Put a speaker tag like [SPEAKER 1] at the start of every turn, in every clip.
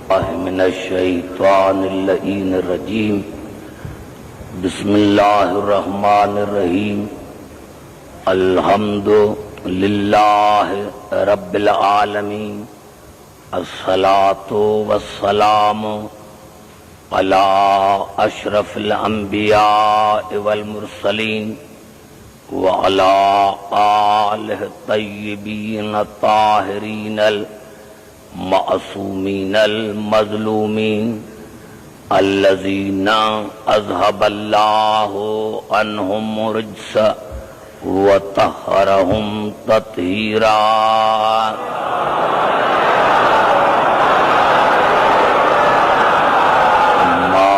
[SPEAKER 1] من الشیطان اللعین الرجیم بسم اللہ الرحمن الرحیم الحمد للہ رب العالمین الصلاۃ والسلام علی اشرف الانبیاء والمرسلین وعلی آلہ الطیبین الطاہرین المعصومین المظلومین الذین اذهب اللہ عنہم الرجس وطہرہم تطہیرا اما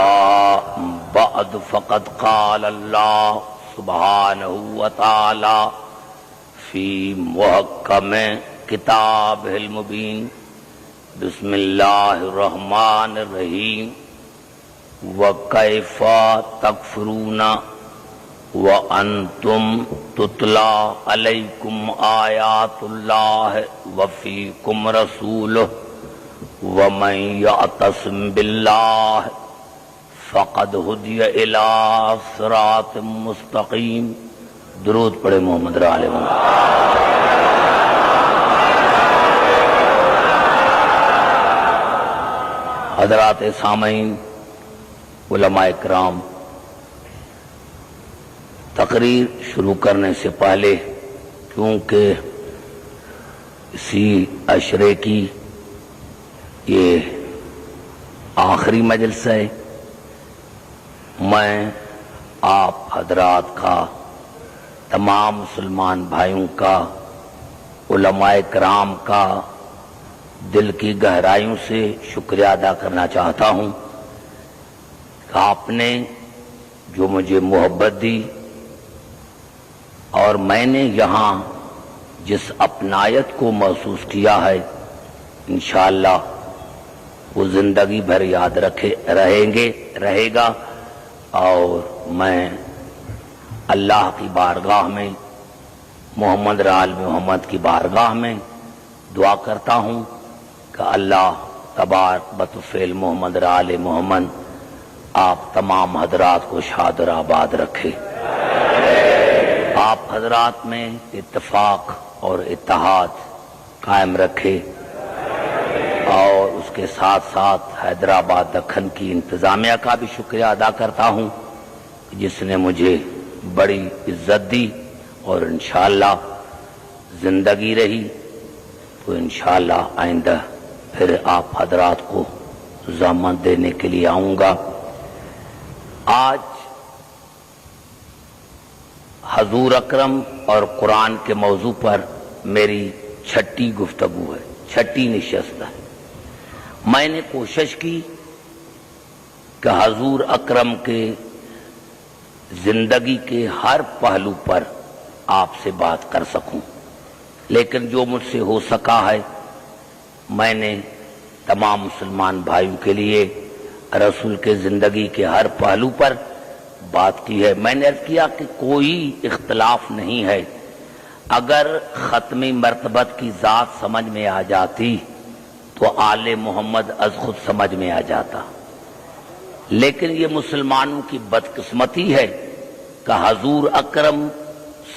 [SPEAKER 1] بعد فقد قال اللہ سبحانہ وتعالی فی محکم کتابہ المبین بسم اللہ الرحمن الرحیم وَكَيْفَ تَكْفُرُونَ وَأَنْتُمْ تُتْلَى عَلَيْكُمْ آيَاتُ اللَّهِ وَفِيكُمْ رَسُولُهُ وَمَنْ يَعْتَصِمْ بِاللَّهِ فَقَدْ هُدِيَ إِلَى صِرَاطٍ مُسْتَقِيمٍ۔ درود پڑھے محمد علیہ وسلم۔ حضرات سامعین، علماء کرام، تقریر شروع کرنے سے پہلے کیونکہ اسی عشرے کی یہ آخری مجلس ہے، میں آپ حضرات کا، تمام مسلمان بھائیوں کا، علماء کرام کا دل کی گہرائیوں سے شکریہ ادا کرنا چاہتا ہوں کہ آپ نے جو مجھے محبت دی اور میں نے یہاں جس اپنائیت کو محسوس کیا ہے، انشاءاللہ وہ زندگی بھر یاد رہے گا، اور میں اللہ کی بارگاہ میں، محمد آل محمد کی بارگاہ میں دعا کرتا ہوں کہ اللہ تبارک بطفیل محمد آل محمد آپ تمام حضرات کو شاد اور آباد رکھے، آپ حضرات میں اتفاق اور اتحاد قائم رکھے، اور اس کے ساتھ ساتھ حیدرآباد دکن کی انتظامیہ کا بھی شکریہ ادا کرتا ہوں جس نے مجھے بڑی عزت دی، اور انشاءاللہ زندگی رہی تو انشاءاللہ آئندہ پھر آپ حضرات کو ضامن دینے کے لیے آؤں گا۔ آج حضور اکرم اور قرآن کے موضوع پر میری چھٹی گفتگو ہے، چھٹی نشست ہے۔ میں نے کوشش کی کہ حضور اکرم کے زندگی کے ہر پہلو پر آپ سے بات کر سکوں، لیکن جو مجھ سے ہو سکا ہے میں نے تمام مسلمان بھائیوں کے لیے رسول کے زندگی کے ہر پہلو پر بات کی ہے۔ میں نے عرض کیا کہ کوئی اختلاف نہیں ہے، اگر ختمی مرتبت کی ذات سمجھ میں آ جاتی تو آل محمد از خود سمجھ میں آ جاتا، لیکن یہ مسلمانوں کی بدقسمتی ہے کہ حضور اکرم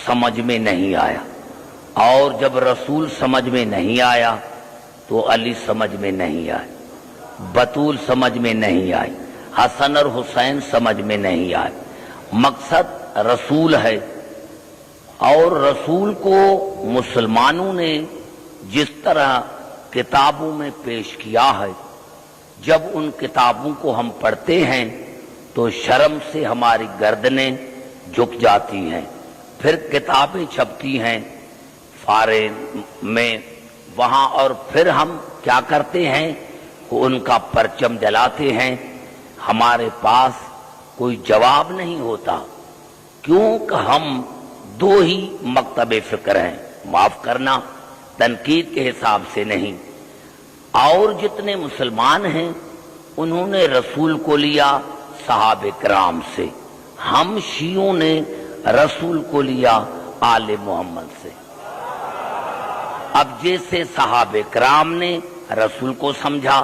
[SPEAKER 1] سمجھ میں نہیں آیا، اور جب رسول سمجھ میں نہیں آیا تو علی سمجھ میں نہیں آئے، بطول سمجھ میں نہیں آئی، حسن اور حسین سمجھ میں نہیں آئے۔ مقصد رسول ہے، اور رسول کو مسلمانوں نے جس طرح کتابوں میں پیش کیا ہے، جب ان کتابوں کو ہم پڑھتے ہیں تو شرم سے ہماری گردنیں جھک جاتی ہیں، پھر کتابیں چھپتی ہیں فارغ میں وہاں، اور پھر ہم کیا کرتے ہیں کہ ان کا پرچم جلاتے ہیں، ہمارے پاس کوئی جواب نہیں ہوتا، کیونکہ ہم دو ہی مکتب فکر ہیں، معاف کرنا تنقید کے حساب سے نہیں، اور جتنے مسلمان ہیں انہوں نے رسول کو لیا صحابہ کرام سے، ہم شیعوں نے رسول کو لیا آل محمد سے۔ اب جیسے صحابہ کرام نے رسول کو سمجھا،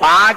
[SPEAKER 1] 5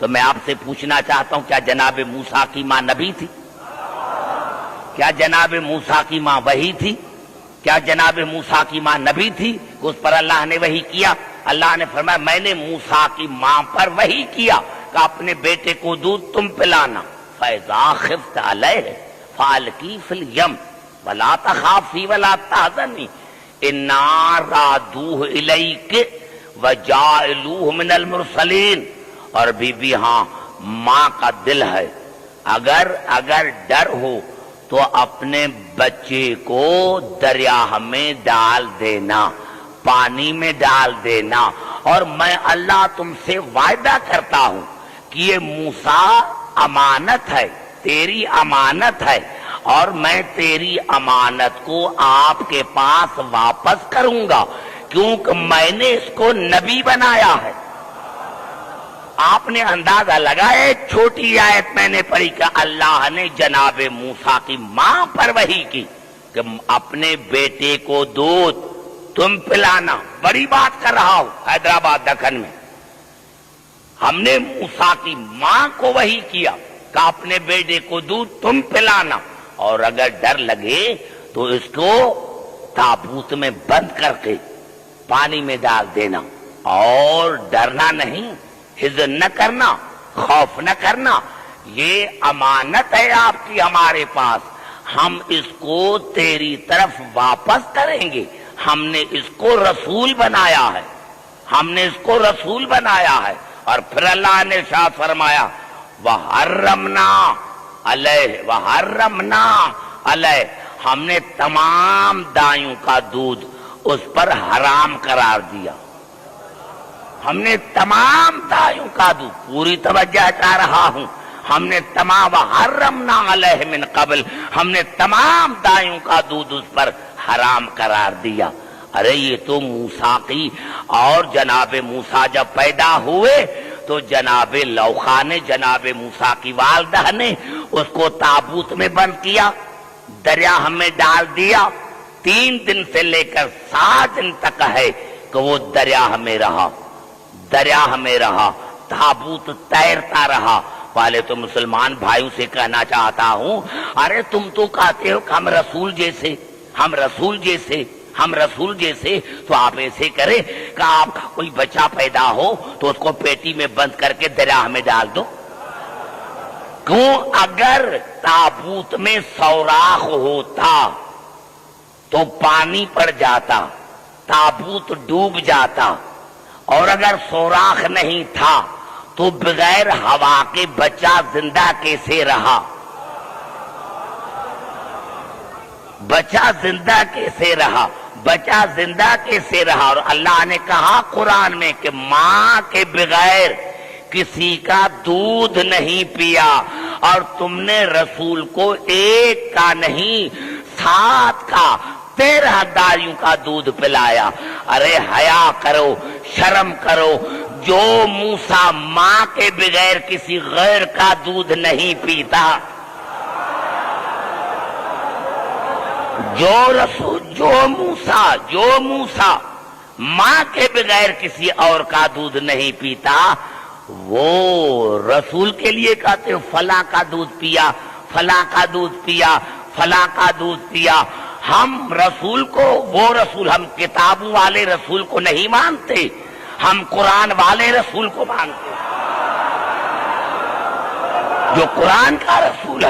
[SPEAKER 1] تو میں آپ سے پوچھنا چاہتا ہوں، کیا جناب موسیٰ کی ماں نبی تھی؟ کیا جناب موسیٰ کی ماں وحی تھی؟ کیا جناب موسیٰ کی ماں نبی تھی؟ اس پر اللہ نے وحی کیا۔ اللہ نے فرمایا میں نے موسیٰ کی ماں پر وحی کیا کہ اپنے بیٹے کو دودھ تم پلانا۔ فَإِذَا خِفْتَ عَلَيْهِ فَأَلْقِيهِ فِي الْيَمِّ وَلَا تَخَافِي وَلَا تَحْزَنِي إِنَّا رَادُوهُ إِلَيْكِ وَجَاعِلُوهُ مِنَ الْمُرْسَلِينَ۔ اور بی بی ہاں ماں کا دل ہے، اگر ڈر ہو تو اپنے بچے کو دریا میں ڈال دینا، پانی میں ڈال دینا، اور میں اللہ تم سے وعدہ کرتا ہوں کہ یہ موسیٰ امانت ہے، تیری امانت ہے، اور میں تیری امانت کو آپ کے پاس واپس کروں گا، کیونکہ میں نے اس کو نبی بنایا ہے۔ آپ نے اندازہ لگایا، ایک چھوٹی آیت میں نے پڑھی کہ اللہ نے جناب موسیٰ کی ماں پر وحی کی کہ اپنے بیٹے کو دودھ تم پلانا۔ بڑی بات کر رہا ہوں، حیدرآباد دکن میں ہم نے موسیٰ کی ماں کو وحی کیا کہ اپنے بیٹے کو دودھ تم پلانا، اور اگر ڈر لگے تو اس کو تابوت میں بند کر کے پانی میں ڈال دینا، اور ڈرنا نہیں، حزن نہ کرنا، خوف نہ کرنا، یہ امانت ہے آپ کی ہمارے پاس، ہم اس کو تیری طرف واپس کریں گے۔ ہم نے اس کو رسول بنایا ہے، ہم نے اس کو رسول بنایا ہے۔ اور پھر اللہ نے ارشاد فرمایا وَحَرَّمْنَا عَلَيْهِ، ہم نے تمام دائیوں کا دودھ اس پر حرام قرار دیا۔ ہم نے تمام دائیوں کا دودھ، پوری توجہ چاہ رہا ہوں، ہم نے تمام وَحَرَّمْنَا عَلَيْهِ مِنْ قَبْلِ، ہم نے تمام دائیوں کا دودھ اس پر حرام قرار دیا۔ ارے یہ تو موسیٰ کی، اور جناب موسیٰ جب پیدا ہوئے تو جناب لوخا نے، جناب موسیٰ کی والدہ نے اس کو تابوت میں بند کیا، دریا میں ڈال دیا، 3 دن سے لے کر 7 دن تک ہے کہ وہ دریا میں رہا، تابوت تیرتا رہا۔ والے تو مسلمان بھائیوں سے کہنا چاہتا ہوں، ارے تم تو کہتے ہو کہ ہم رسول جیسے، تو آپ ایسے کریں کہ آپ کا کوئی بچہ پیدا ہو تو اس کو پیٹی میں بند کر کے دریا میں ڈال دو۔ کیوں؟ اگر تابوت میں سوراخ ہوتا تو پانی پڑ جاتا، تابوت ڈوب جاتا، اور اگر سوراخ نہیں تھا تو بغیر ہوا کے بچہ زندہ کیسے رہا؟ بچہ زندہ کیسے رہا؟ اور اللہ نے کہا قرآن میں کہ ماں کے بغیر کسی کا دودھ نہیں پیا، اور تم نے رسول کو 1 کا نہیں 7 کا 13 دائیوں کا دودھ پلایا۔ ارے حیا کرو، شرم کرو، جو موسیٰ ماں کے بغیر کسی غیر کا دودھ نہیں پیتا، جو موسیٰ ماں کے بغیر کسی اور کا دودھ نہیں پیتا، وہ رسول کے لیے کہتے فلاں کا دودھ پیا، فلاں کا دودھ پیا، فلاں کا دودھ پیا۔ ہم رسول کو، وہ رسول، ہم کتابوں والے رسول کو نہیں مانتے، ہم قرآن والے رسول کو مانتے، جو قرآن کا رسول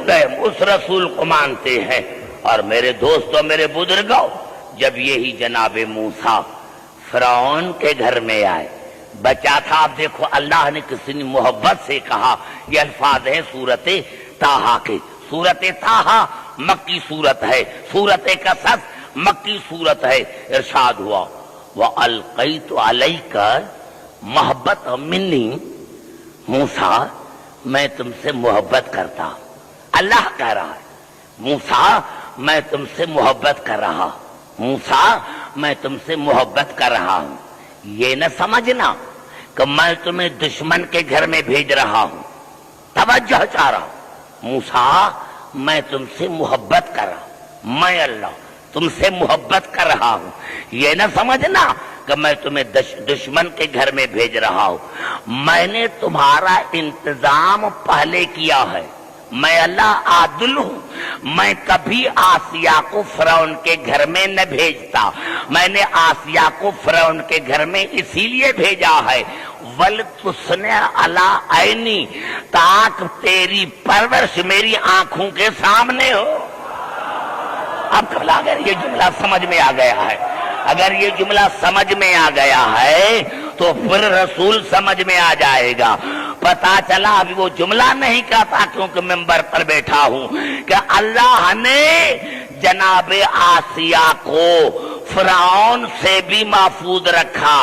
[SPEAKER 1] ہے، اس رسول کو مانتے ہیں۔ اور میرے دوستوں، میرے بزرگوں، جب یہی جناب موسیٰ فرعون کے گھر میں آئے، بچہ تھا، آپ دیکھو اللہ نے کسی نے محبت سے کہا، یہ الفاظ ہیں سورت طٰہٰ کے۔ سورت طٰہٰ مکی سورت ہے، سورت قصص مکی سورت ہے۔ ارشاد ہوا وَأَلْقَيْتُ عَلَيْكَ مَحَبَّةً مِّنِّي، موسیٰ میں تم سے محبت کرتا ہوں۔ اللہ کہہ رہا ہے موسیٰ میں تم سے محبت کر رہا ہوں، موسیٰ میں تم سے محبت کر رہا ہوں۔ یہ نہ سمجھنا کہ میں تمہیں دشمن کے گھر میں بھیج رہا ہوں، توجہ چاہ رہا ہوں۔ موسیٰ میں تم سے محبت کر رہا ہوں، میں اللہ تم سے محبت کر رہا ہوں۔ یہ نہ سمجھنا کہ میں تمہیں دشمن کے گھر میں بھیج رہا ہوں، میں نے تمہارا انتظام پہلے کیا ہے، میں اللہ عادل ہوں، میں کبھی آسیہ کو فرعون کے گھر میں نہ بھیجتا، میں نے آسیہ کو فرعون کے گھر میں اسی لیے بھیجا ہے وَلْتُصْنِعَ عَلَىٰ عَيْنِي، تاکہ تیری پرورش میری آنکھوں کے سامنے ہو۔ اب قبلہ اگر یہ جملہ سمجھ میں آ گیا ہے، اگر یہ جملہ سمجھ میں آ گیا ہے تو پھر رسول سمجھ میں آ جائے گا۔ پتا چلا ابھی وہ جملہ نہیں کہتا کیونکہ ممبر پر بیٹھا ہوں کہ اللہ نے جناب آسیہ کو فرعون سے بھی محفوظ رکھا،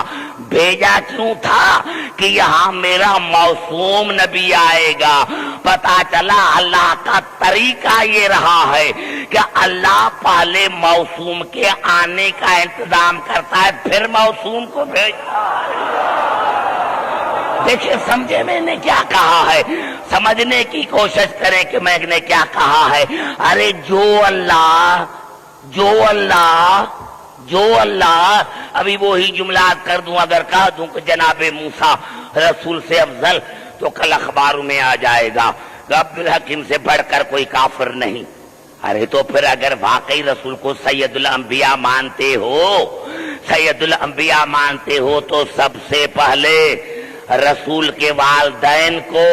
[SPEAKER 1] بھیجا کیوں تھا کہ یہاں میرا معصوم نبی آئے گا۔ پتا چلا اللہ کا طریقہ یہ رہا ہے کہ اللہ پہلے معصوم کے آنے کا انتظام کرتا ہے پھر معصوم کو بھیجتا ہے۔ دیکھیں سمجھے میں نے کیا کہا ہے، سمجھنے کی کوشش کریں کہ میں نے کیا کہا ہے۔ ارے جو اللہ ابھی وہی جملہ کر دوں، اگر کہہ دوں کہ جناب موسیٰ رسول سے افضل تو کل اخباروں میں آ جائے گا کہ عبدالحکیم سے بڑھ کر کوئی کافر نہیں۔ ارے تو پھر اگر واقعی رسول کو سید الانبیاء مانتے ہو تو سب سے پہلے رسول کے والدین کو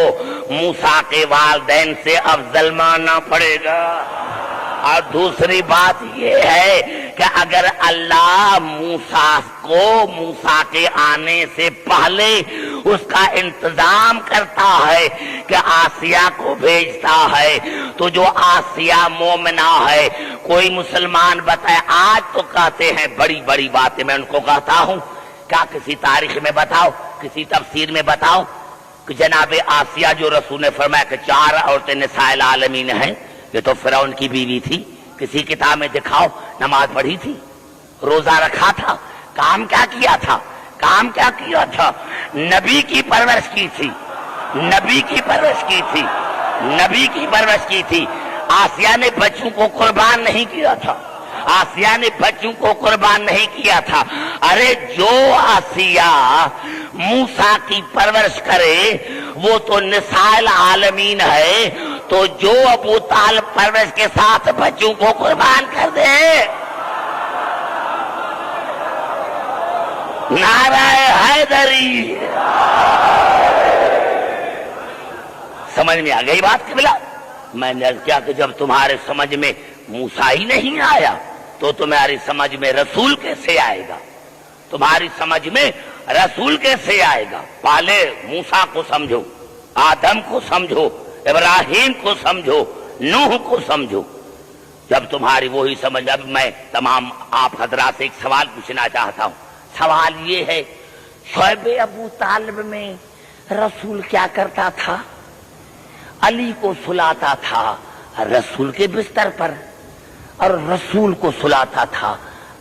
[SPEAKER 1] موسیٰ کے والدین سے افضل ماننا پڑے گا۔ اور دوسری بات یہ ہے کہ اگر اللہ موسیٰ کے آنے سے پہلے اس کا انتظام کرتا ہے کہ آسیہ کو بھیجتا ہے تو جو آسیہ مومنہ ہے، کوئی مسلمان بتائے، آج تو کہتے ہیں بڑی بڑی باتیں، میں ان کو کہتا ہوں کیا کسی تاریخ میں بتاؤ، کسی تفسیر میں بتاؤ کہ جناب آسیہ جو رسول نے فرمایا کہ 4 عورتیں نساء العالمین ہیں، یہ تو فرعون کی بیوی تھی، کسی کتاب میں دکھاؤ، نماز پڑھی تھی، روزہ رکھا تھا، کام کیا کیا تھا؟ نبی کی پرورش کی تھی۔ آسیہ نے بچوں کو قربان نہیں کیا تھا۔ ارے جو آسیہ موسیٰ کی پرورش کرے وہ تو نساء العالمین ہے، تو جو ابو طالب پرورش کے ساتھ بچوں کو قربان کر دے، نعرہ حیدری۔ سمجھ میں آ گئی بات قبلہ؟ میں نے کیا کہ جب تمہارے سمجھ میں موسیٰ ہی نہیں آیا تو تمہاری سمجھ میں رسول کیسے آئے گا؟ پہلے موسیٰ کو سمجھو، آدم کو سمجھو، ابراہیم کو سمجھو، نوح کو سمجھو۔ جب تمہاری وہی سمجھ، اب میں تمام آپ حضرات سے ایک سوال پوچھنا چاہتا ہوں۔ سوال یہ ہے، شعب ابو طالب میں رسول کیا کرتا تھا؟ علی کو سلاتا تھا رسول کے بستر پر، اور رسول کو سلاتا تھا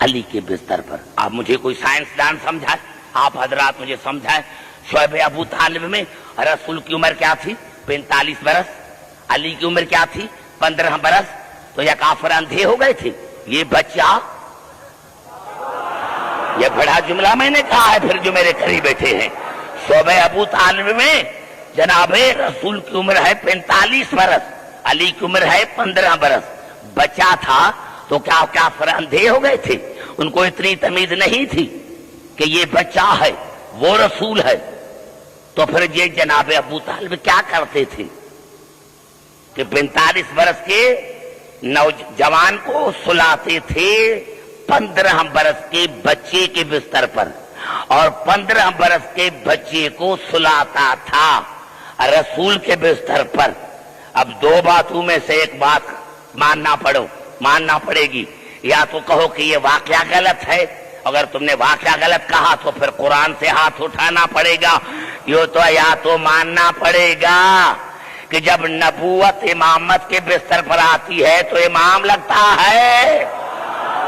[SPEAKER 1] علی کے بستر پر۔ آپ مجھے کوئی سائنسدان سمجھائے، آپ حضرات مجھے سمجھائے، شعب ابو طالب میں رسول کی عمر کیا تھی؟ 45 برس۔ علی کی عمر کیا تھی؟ 15 برس۔ تو یہ کافر اندھے ہو گئے تھے؟ یہ بچہ، یہ بڑا جملہ میں نے کہا ہے، پھر جو میرے قریب بیٹھے ہیں، شعب ابو طالب میں جناب رسول کی عمر ہے 45 برس، علی کی عمر ہے 15 برس۔ بچہ تھا تو کیا کافر اندھے ہو گئے تھے؟ ان کو اتنی تمیز نہیں تھی کہ یہ بچہ ہے، وہ رسول ہے؟ تو پھر یہ جناب ابو طالب کیا کرتے تھے کہ 45 برس کے نوجوان کو سلاتے تھے 15 برس کے بچے کے بستر پر، اور 15 برس کے بچے کو سلاتا تھا رسول کے بستر پر۔ اب دو باتوں میں سے ایک بات ماننا پڑے گی، یا تو کہو کہ یہ واقعہ غلط ہے، اگر تم نے واقعہ غلط کہا تو پھر قرآن سے ہاتھ اٹھانا پڑے گا، یا تو ماننا پڑے گا کہ جب نبوت امامت کے بستر پر آتی ہے تو امام لگتا ہے،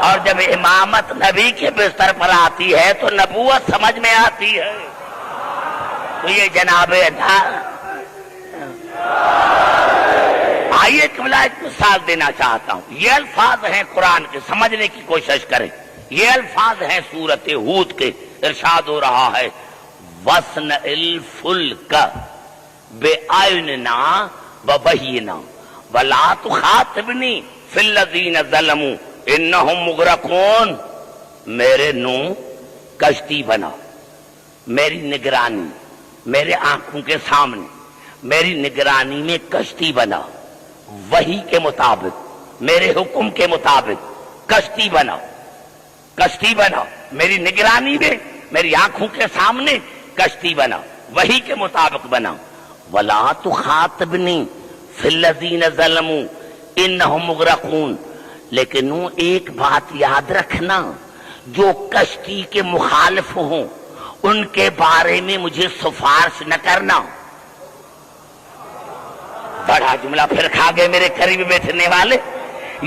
[SPEAKER 1] اور جب امامت نبی کے بستر پر آتی ہے تو نبوت سمجھ میں آتی ہے۔ تو یہ جناب آئیے قبلہ ایک مثال دینا چاہتا ہوں۔ یہ الفاظ ہیں قرآن کے، سمجھنے کی کوشش کریں۔ یہ الفاظ ہیں سورۃ ہود کے، ارشاد ہو رہا ہے وَاصْنَعِ الْفُلْكَ بِأَعْيُنِنَا وَوَحْيِنَا وَلَا تُخَاطِبْنِي فِي الَّذِينَ ظَلَمُوا إِنَّهُمْ مُغْرَقُونَ میرے نور کشتی بنا، میری نگرانی، میرے آنکھوں کے سامنے میری نگرانی میں کشتی بنا، وحی کے مطابق میرے حکم کے مطابق کشتی بنا، کشتی بنا میری نگرانی میں میری آنکھوں کے سامنے کشتی بنا، وحی کے مطابق بنا۔ وَلَا تُخَاطِبْنِي فِي الَّذِينَ ظَلَمُوا إِنَّهُمْ مُغْرَقُونَ لیکن ایک بات یاد رکھنا، جو کشتی کے مخالف ہوں ان کے بارے میں مجھے سفارش نہ کرنا۔ بڑا جملہ پھر کھا گئے میرے قریب بیٹھنے والے،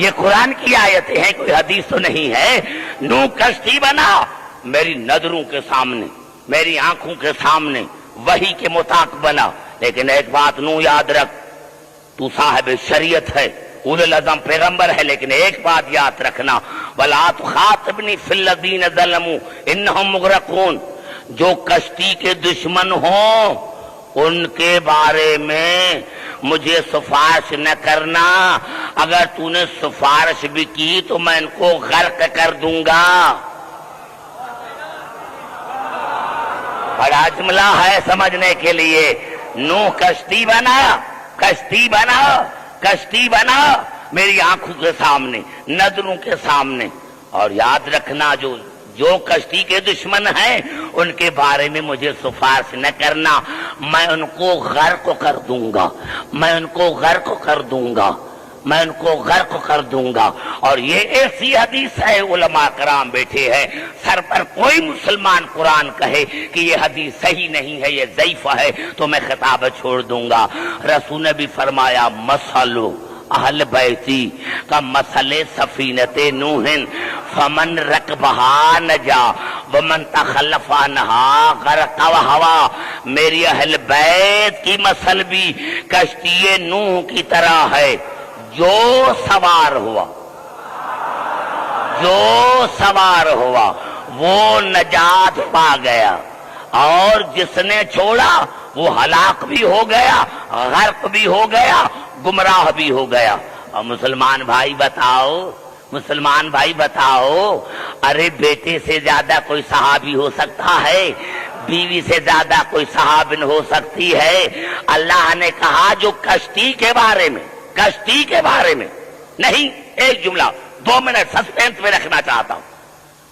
[SPEAKER 1] یہ قرآن کی آیتیں ہیں، کوئی حدیث تو نہیں ہے۔ نو کشتی بنا میری نظروں کے سامنے میری آنکھوں کے سامنے وحی کے مطابق بنا، لیکن ایک بات نو یاد رکھ، تو صاحب شریعت ہے، اولو العزم پیغمبر ہے، لیکن ایک بات یاد رکھنا وَلَا تُخَاطِبْنِي فِي الَّذِينَ ظَلَمُوا إِنَّهُمْ مُغْرَقُونَ جو کشتی کے دشمن ہوں ان کے بارے میں مجھے سفارش نہ کرنا، اگر تو نے سفارش بھی کی تو میں ان کو غرق کر دوں گا۔ بڑا جملہ ہے سمجھنے کے لیے۔ نوح کشتی بنا، کشتی بنا، کشتی بنا میری آنکھوں کے سامنے نظروں کے سامنے، اور یاد رکھنا جو کشتی کے دشمن ہیں ان کے بارے میں مجھے سفارش نہ کرنا، میں ان کو غرق کر دوں گا، میں ان کو غرق کر دوں گا، میں ان کو غرق کر دوں گا۔ اور یہ ایسی حدیث ہے، علماء کرام بیٹھے ہیں، سر پر کوئی مسلمان قرآن کہے کہ یہ حدیث صحیح نہیں ہے، یہ ضعیف ہے، تو میں خطاب چھوڑ دوں گا۔ رسول نے بھی فرمایا مثلو اہل بیتی کا مثل سفینت نوح فمن رکبہا نجا ومن تخلف عنہا غرق وہوا، میری اہل بیت کی مثل بھی کشتی نوح کی طرح ہے، جو سوار ہوا وہ نجات پا گیا، اور جس نے چھوڑا وہ ہلاک بھی ہو گیا، غرق بھی ہو گیا، گمراہ بھی ہو گیا۔ اور مسلمان بھائی بتاؤ، ارے بیٹے سے زیادہ کوئی صحابی ہو سکتا ہے؟ بیوی سے زیادہ کوئی صحابن ہو سکتی ہے؟ اللہ نے کہا جو کشتی کے بارے میں نہیں، ایک جملہ 2 منٹ سسپینس میں رکھنا چاہتا ہوں،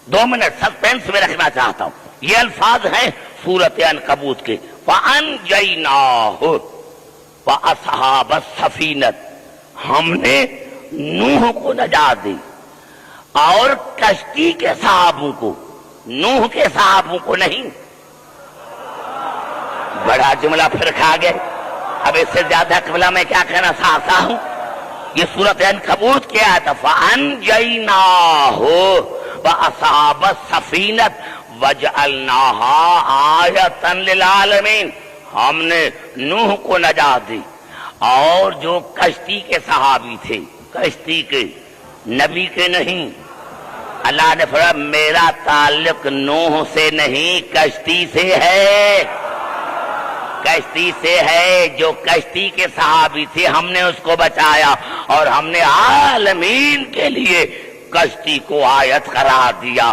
[SPEAKER 1] 2 منٹ سسپینس میں رکھنا چاہتا ہوں۔ یہ الفاظ ہیں سورۃ عنکبوت کے، فَأَنْجَيْنَاهُ وَأَصْحَابَ السَّفِینَةِ، ہم نے نوح کو نجات دی اور کشتی کے صحابوں کو، نوح کے صحابوں کو نہیں۔ بڑا جملہ پھر کھا گئے، اب اس سے زیادہ قبلہ میں کیا کہنا چاہتا ہوں؟ یہ سورۃ عنکبوت کی آیت ہے، فَأَنْجَيْنَاهُ وَأَصْحَابَ السَّفِینَةِ وَجَعَلْنَاهَا آیَةً لِلْعَالَمِينَ، ہم نے نوح کو نجات دی اور جو کشتی کے صحابی تھے، کشتی کے، نبی کے نہیں۔ اللہ نے فرمایا میرا تعلق نوح سے نہیں، کشتی سے ہے، کشتی سے ہے۔ جو کشتی کے صحابی تھے ہم نے اس کو بچایا، اور ہم نے عالمین کے لیے کشتی کو آیت قرار دیا،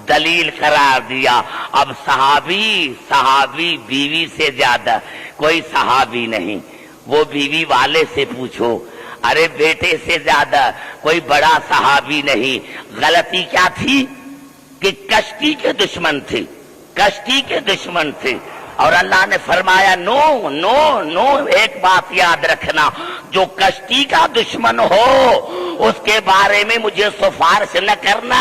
[SPEAKER 1] دلیل قرار دیا۔ اب صحابی بیوی سے زیادہ کوئی صحابی نہیں، وہ بیوی والے سے پوچھو، ارے بیٹے سے زیادہ کوئی بڑا صحابی نہیں۔ غلطی کیا تھی کہ کشتی کے دشمن تھے، کشتی کے دشمن تھے، اور اللہ نے فرمایا نو نو نو ایک بات یاد رکھنا، جو کشتی کا دشمن ہو اس کے بارے میں مجھے سفارش نہ کرنا،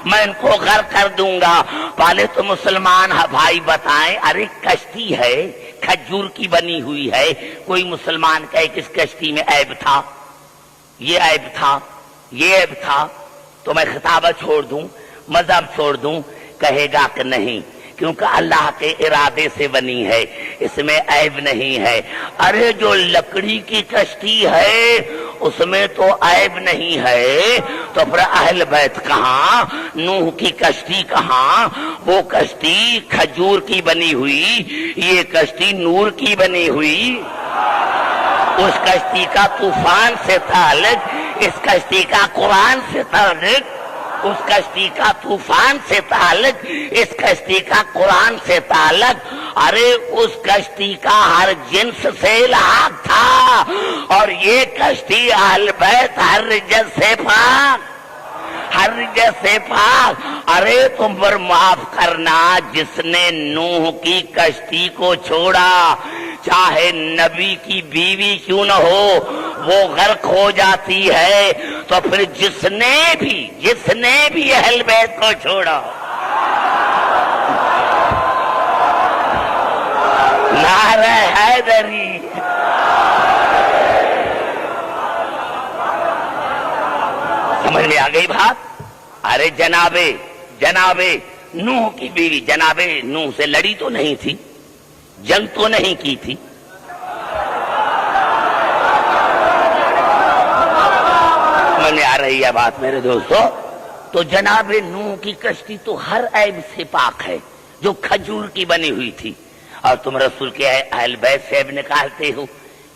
[SPEAKER 1] میں ان کو غرق کر دوں گا۔ پہلے تو مسلمان بھائی بتائیں، ارے کشتی ہے کھجور کی بنی ہوئی ہے، کوئی مسلمان کہے کہ اس کشتی میں عیب تھا، یہ عیب تھا، یہ عیب تھا، تو میں خطاب چھوڑ دوں، مذہب چھوڑ دوں؟ کہے گا کہ نہیں، کیونکہ اللہ کے ارادے سے بنی ہے، اس میں عیب نہیں ہے۔ ارے جو لکڑی کی کشتی ہے اس میں تو عیب نہیں ہے، تو پھر اہل بیت کہاں، نوح کی کشتی کہاں؟ وہ کشتی کھجور کی بنی ہوئی، یہ کشتی نور کی بنی ہوئی۔ اس کشتی کا طوفان سے تعلق، اس کشتی کا قرآن سے تعلق، اس کشتی کا طوفان سے تعلق، اس کشتی کا قرآن سے تعلق۔ ارے اس کشتی کا ہر جنس سے الحاق تھا، اور یہ کشتی اہل بیت ہر رجس سے پاک، ہر رجس سے پاک۔ ارے تم پر معاف کرنا، جس نے نوح کی کشتی کو چھوڑا، چاہے نبی کی بیوی کیوں نہ ہو، وہ غرق ہو جاتی ہے، تو پھر جس نے بھی اہل بیت کو چھوڑا، نعرہ حیدری۔ سمجھ میں آ گئی بات؟ ارے جناب نوح کی بیوی جناب نوح سے لڑی تو نہیں تھی، جنگ تو نہیں کی تھی، سمجھ میں آ رہی ہے بات میرے دوستو؟ تو جناب نوح کی کشتی تو ہر عیب سے پاک ہے، جو کھجور کی بنی ہوئی تھی، اور تم رسول کے اہل بیت سے عیب نکالتے ہو،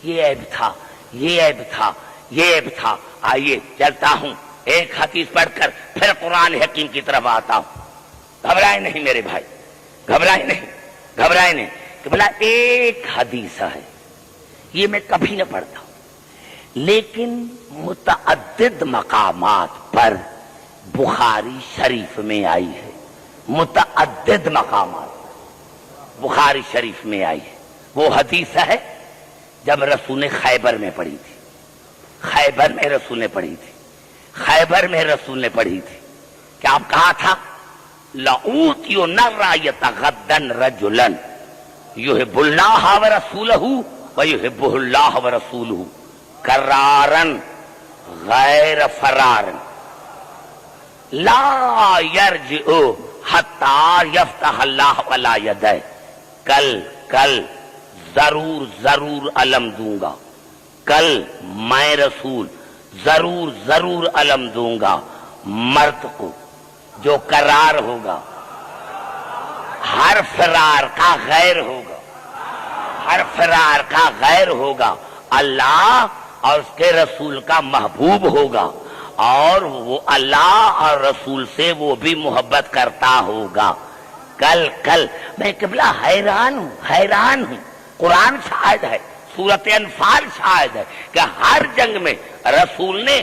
[SPEAKER 1] یہ عیب تھا، یہ عیب تھا، یہ عیب تھا۔ آئیے چلتا ہوں ایک حدیث پڑھ کر پھر قرآن حکیم کی طرف آتا ہوں۔ گھبرائے نہیں میرے بھائی، گھبرائے نہیں کہ بلا ایک حدیث ہے، یہ میں کبھی نہ پڑھتا ہوں، لیکن متعدد مقامات پر بخاری شریف میں آئی ہے، متعدد مقامات بخاری شریف میں آئی ہے۔ وہ حدیث ہے جب رسول نے خیبر میں پڑھی تھی، خیبر میں رسول نے پڑھی تھی، کیا آپ کہا تھا لَأُوتِيُنَّ الرَّايَةَ غَدًّا رَجُلًا يُحِبُّ اللَّهَ وَرَسُولَهُ وَيُحِبُّهُ اللَّهُ وَرَسُولُهُ كَرَّارًا غَيْرَ فَرَارٍ لَا يَرْجِعُ حَتَّى يَفْتَحَ اللَّهُ عَلَى يَدَيْهِ۔ کل ضرور علم دوں گا، کل میں رسول ضرور علم دوں گا مرد کو جو قرار ہوگا، ہر فرار کا غیر ہوگا، ہر فرار کا غیر ہوگا، اللہ اور اس کے رسول کا محبوب ہوگا، اور وہ اللہ اور رسول سے وہ بھی محبت کرتا ہوگا۔ کل میں قبلہ حیران ہوں، قرآن شاہد ہے، سورۃ انفال شاہد ہے کہ ہر جنگ میں رسول نے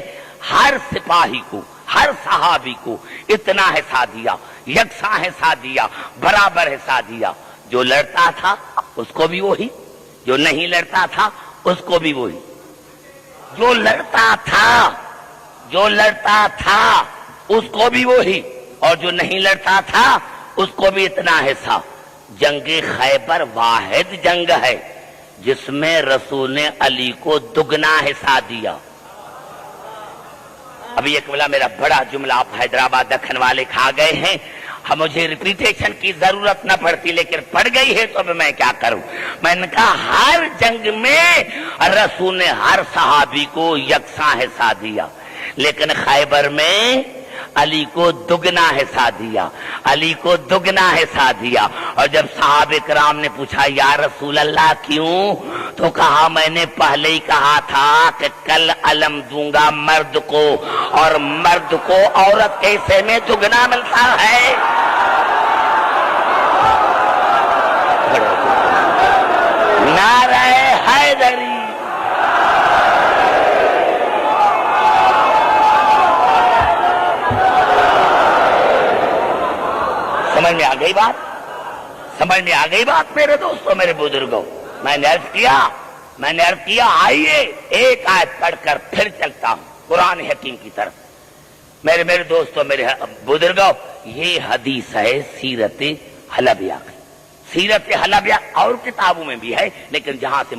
[SPEAKER 1] ہر سپاہی کو، ہر صحابی کو اتنا حصہ دیا، یکساں حصہ دیا، برابر حصہ دیا۔ جو لڑتا تھا اس کو بھی وہی، جو نہیں لڑتا تھا اس کو بھی وہی، جو لڑتا تھا اس کو بھی وہی، اور جو نہیں لڑتا تھا اس کو بھی اتنا حصہ۔ جنگ خیبر واحد جنگ ہے جس میں رسول نے علی کو دگنا حصہ دیا۔ ابھی ایک بلا میرا بڑا جملہ آپ حیدرآباد دکن والے کھا گئے ہیں، مجھے ریپیٹیشن کی ضرورت نہ پڑتی، لیکن پڑ گئی ہے تو میں کیا کروں۔ میں نے کہا ہر جنگ میں رسول نے ہر صحابی کو یکساں حصہ دیا، لیکن خیبر میں علی کو دگنا حصہ دیا، اور جب صحابہ کرام نے پوچھا یا رسول اللہ کیوں، تو کہا میں نے پہلے ہی کہا تھا کہ کل علم دوں گا مرد کو، اور مرد کو عورت کے حصے میں دگنا ملتا ہے۔ نعرہ حیدری۔ سمجھ میں آ گئی بات میرے دوستوں، میرے بزرگوں؟ میں نے عرض کیا آئیے ایک آیت پڑھ کر پھر چلتا ہوں قرآن حکیم کی طرف۔ میرے دوستوں، میرے بزرگوں، یہ حدیث ہے سیرت حلبیہ کی۔ سیرت حلبیہ اور کتابوں میں بھی ہے، لیکن جہاں سے